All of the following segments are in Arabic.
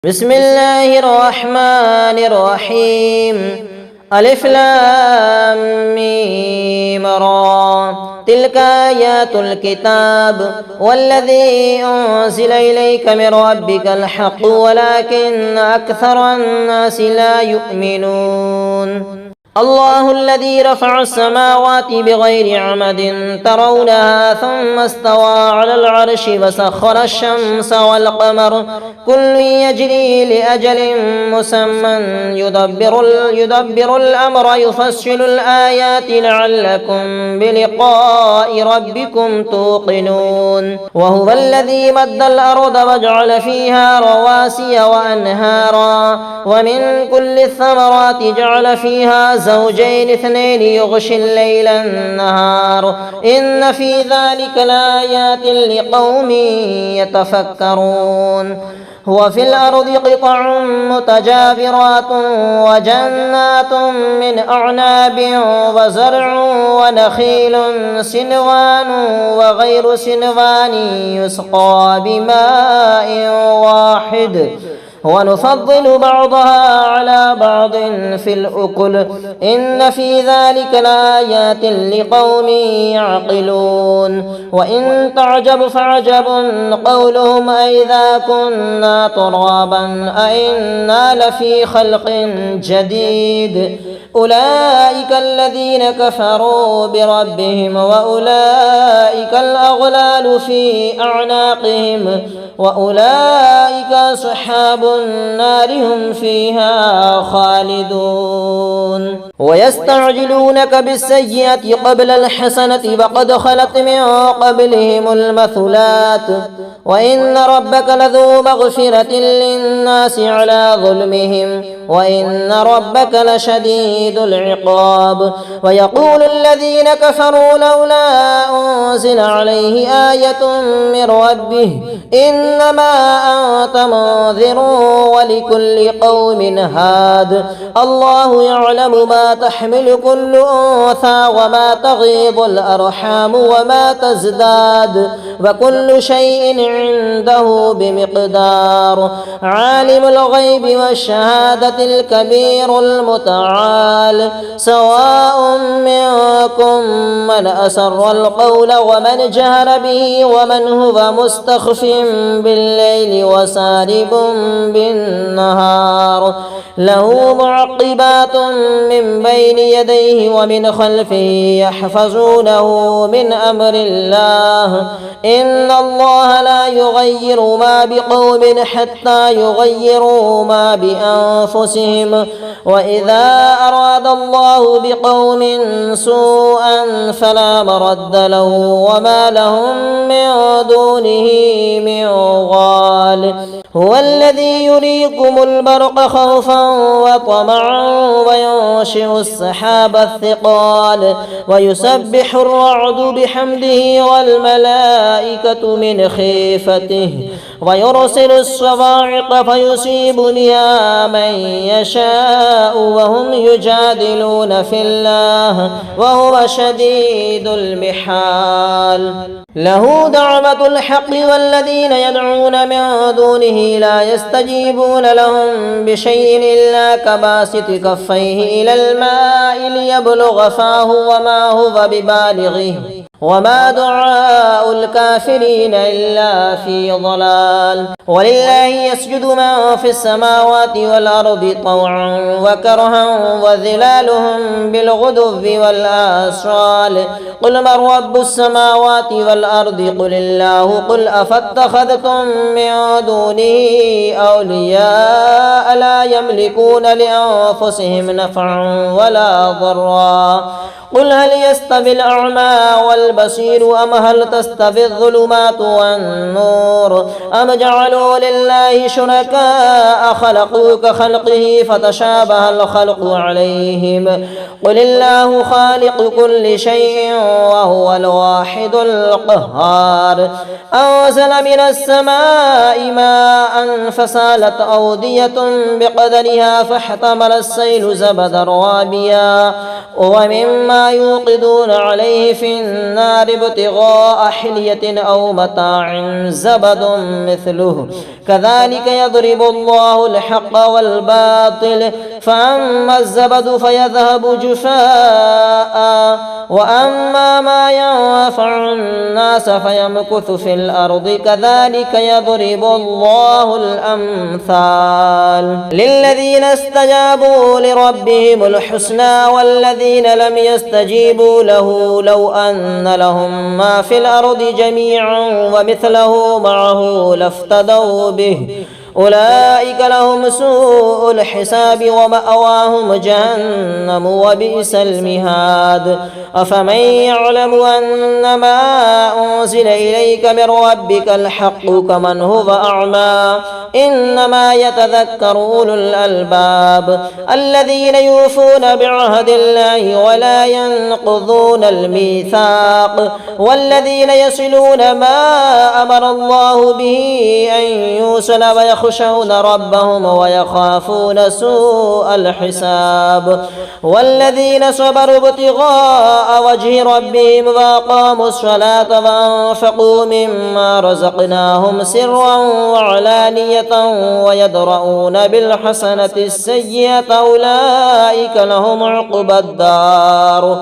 بسم الله الرحمن الرحيم. ألف لام ميم را. تلك آيات الكتاب والذي أنزل إليك من ربك الحق ولكن أكثر الناس لا يؤمنون. الله الذي رفع السماوات بغير عمد ترونها ثم استوى على العرش وسخر الشمس والقمر كل يجري لأجل مسمى يدبر الأمر يفصل الآيات لعلكم بلقاء ربكم توقنون. وهو الذي مد الأرض وجعل فيها رواسي وأنهارا ومن كل الثمرات جعل فيها زوجين اثنين يغشي الليل النهار إن في ذلك لآيات لقوم يتفكرون. هو في الأرض قطع متجاورات وجنات من أعناب وزرع ونخيل سنوان وغير سنوان يسقى بماء واحد ونفضل بعضها على بعض في الأكل إن في ذلك لآيات لقوم يعقلون. وإن تعجب فعجب قولهم أئذا كنا ترابا أئنا لفي خلق جديد أولئك الذين كفروا بربهم وأولئك الأغلال في أعناقهم وأولئك أصحاب النار هم فيها خالدون. ويستعجلونك بالسيئة قبل الحسنة وقد خلت من قبلهم المثلات وإن ربك لذو مغفرة للناس على ظلمهم وإن ربك لشديد العقاب. ويقول الذين كفروا لولا أنزل عليه آية من ربه إنما أنت منذر ولكل قوم هاد الله يعلم ما تحمل كل أنثى وما تغيض الأرحام وما تزداد وكل شيء عنده بمقدار. عالم الغيب والشهادة الكبير المتعال سواء منكم من أسر القول ومن جهر به ومن هو مستخف بالليل وسارب بالنهار له معقبات من بين يديه ومن خلفه يحفظونه من أمر الله إن الله لا يغير ما بقوم حتى يغيروا ما بأنفسهم وإذا أراد الله بقوم سوءا فلا مرد له وما لهم من دونه من غال. هو الذي يريكم البرق خوفا وطمعا وينشئ السحاب الثقال ويسبح الرعد بحمده والملائكة من خيفته ويرسل الصواعق فيصيب بها من يشاء وهم يجادلون في الله وهو شديد المحال. له دعوة الحق والذين يدعون من دونه لا يستجيبون لهم بشيء إلا كباسط كفيه إلى الماء ليبلغ فاه وما هو ببالغه وما دعاء الكافرين إلا في ضلال. ولله يسجد من في السماوات والأرض طوعا وكرها وظلالهم بالغدو والآصال قل من رب السماوات والأرض قل الله قل أفاتخذتم من دونه أولياء لا يملكون لأنفسهم نفعا ولا ضرا قل هل يستوي الأعمى والبصير أم هل تستوي الظلمات والنور أم جعلوا لله شركاء خلقوا كخلقه فتشابه الخلق عليهم قل الله خالق كل شيء وهو الواحد القهار. أنزل من السماء ماء فسالت أودية بقدرها فاحتمل السيل زبدا رابيا ومما ما يوقدون عليه في النار ابتغاء حلية أو متاع زبد مثله كذلك يضرب الله الحق والباطل فأما الزبد فيذهب جفاء وأما ما ينفع الناس فيمكث في الأرض كذلك يضرب الله الأمثال للذين استجابوا لربهم الحسنى والذين لم يستجيبوا له لو أن لهم ما في الأرض جميعا ومثله معه لافتدوا به أولئك لهم سوء الحساب ومأواهم جهنم وبئس المهاد أفمن يعلم أنما أنزل إليك من ربك الحق كمن هو أعمى إنما يتذكر أولو الألباب الذين يوفون بعهد الله ولا ينقضون الميثاق والذين يصلون ما أمر الله به أن يوصل ويخشون ربهم ويخافون سوء الحساب والذين صبروا ابتغاء وجه ربهم وأقاموا الصلاة وأنفقوا مما رزقناهم سرا وعلانية ويدرؤون بالحسنة السيئة أولئك لهم عقبى الدار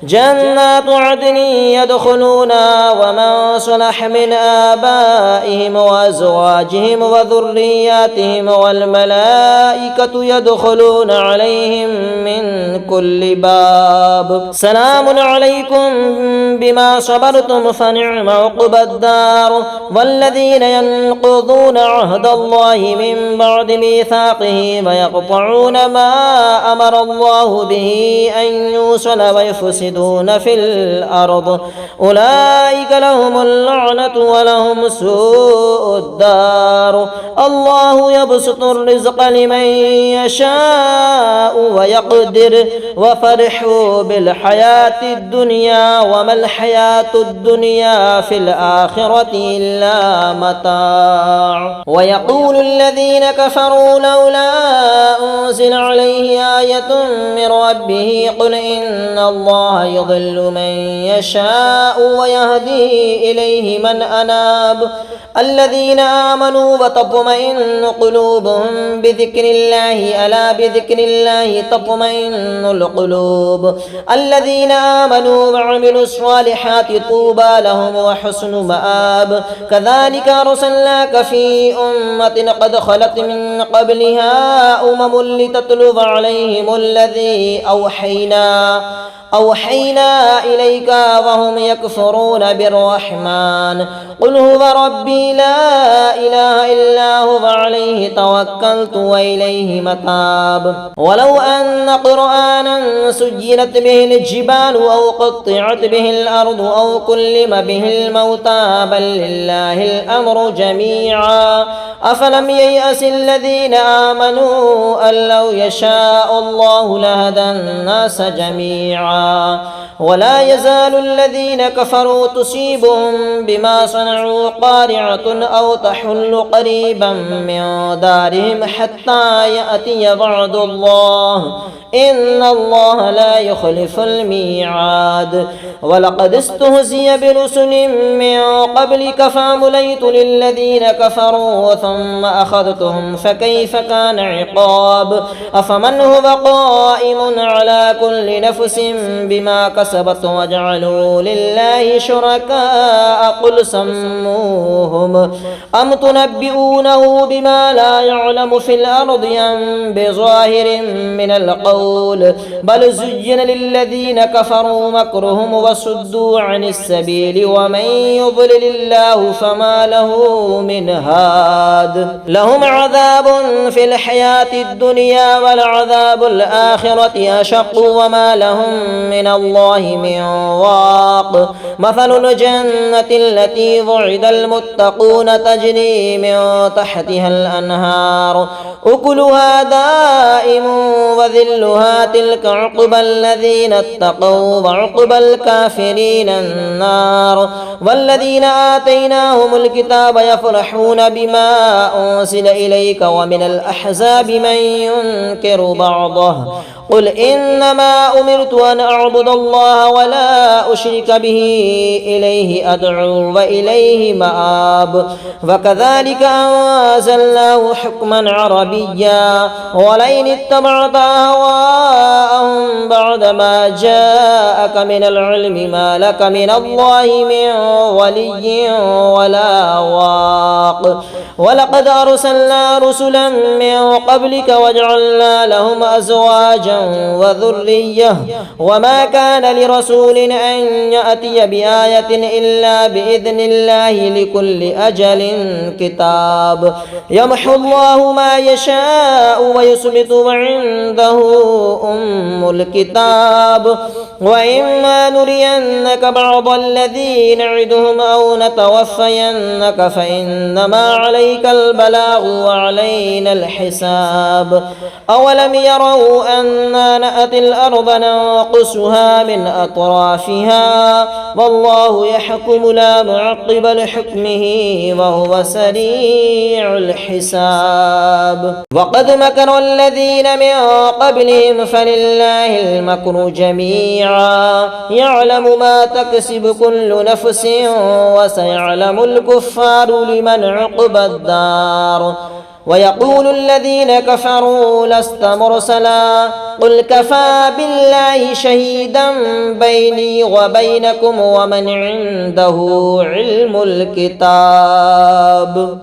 جنات عدن يدخلونها ومن صلح من آبائهم وأزواجهم وذرياتهم والملائكة يدخلون عليهم من كل باب سلام عليكم بما صبرتم فنعم عقبى الدار والذين ينقضون عهد الله من بعد ميثاقه ويقطعون ما أمر الله به أن يوصل ويفسدون في الأرض أولئك لهم اللعنة ولهم سوء الدار الله يبسط الرزق لمن يشاء ويقدر وفرحوا بالحياة الدنيا وما الحياة الدنيا في الآخرة إلا متاع ويقول الذين كفروا لولا أنزل عليه آية من ربه قل إن الله يضل من يشاء ويهدي إليه من أناب الذين آمنوا وتطمئن قلوبهم بذكر الله ألا بذكر الله تطمئن القلوب الذين آمنوا وعملوا الصالحات طوبى لهم وحسن مآب كذلك أرسلناك في أمة قد خلت من قبلها أمم لتتلو عليهم الذي أوحينا إليك وهم يكفرون بالرحمن قل هو ربي لا إله إلا هو عليه توكلت وإليه متاب ولو أن قرآنا سجلت به الجبال أو قطعت به الأرض أو كلم به الموتى بل لله الأمر جميعا أفلم ييأس الذين آمنوا أن لو يشاء الله لهدى الناس جميعا ولا يزال الذين كفروا تصيبهم بما صنعوا قارعة أو تحل قريبا من دارهم حتى يأتي وعد الله إن الله لا يخلف الميعاد ولقد استهزئ برسل من قبلك فأمليت للذين كفروا ثم أخذتهم فكيف كان عقاب أفمن هو قائم على كل نفس بما كسبت وجعلوا لله شركاء قل سموهم أم تنبئونه بما لا يعلم في الأرض أم بظاهر من القول بل زين للذين كفروا مكرهم وصدوا عن السبيل ومن يضلل الله فما له من هاد لهم عذاب في الحياة الدنيا والعذاب الآخرة أشق وما لهم من الله من واق مثل الجنة التي وعد المتقون تجري من تحتها الأنهار أكلها دائم وذلها تلك عقبى الذين اتقوا وعقبى الكافرين النار والذين آتيناهم الكتاب يفرحون بما أنزل إليك ومن الأحزاب من ينكر بعضه قل إنما أمرت أن أعبد الله ولا أشرك به إليه أدعو وإليه مآب وكذلك أنزلناه حكما عربيا ولئن اتبعت أهواءهم بعدما جاءك من العلم ما لك من الله من ولي ولا واق ولقد أرسلنا رسلا من قبلك وجعلنا لهم أزواجا وذرية وما كان لرسول أن يأتي بآية إلا بإذن الله لكل أجل كتاب يمحو الله ما يشاء ويثبت وعنده أم الكتاب وإما نرينك بعض الذي نعدهم أو نتوفينك فإنما عليك البلاغ وعلينا الحساب أولم يروا أنا نأتي الأرض ننقصها من أطرافها والله يحكم لا معقب لحكمه وهو سريع الحساب وقد مكر الذين من قبلهم فلله المكر جميعا يعلم ما تكسب كل نفس وسيعلم الكفار لمن عقبى الدار ويقول الذين كفروا لست مرسلا قل كفى بالله شهيدا بيني وبينكم ومن عنده علم الكتاب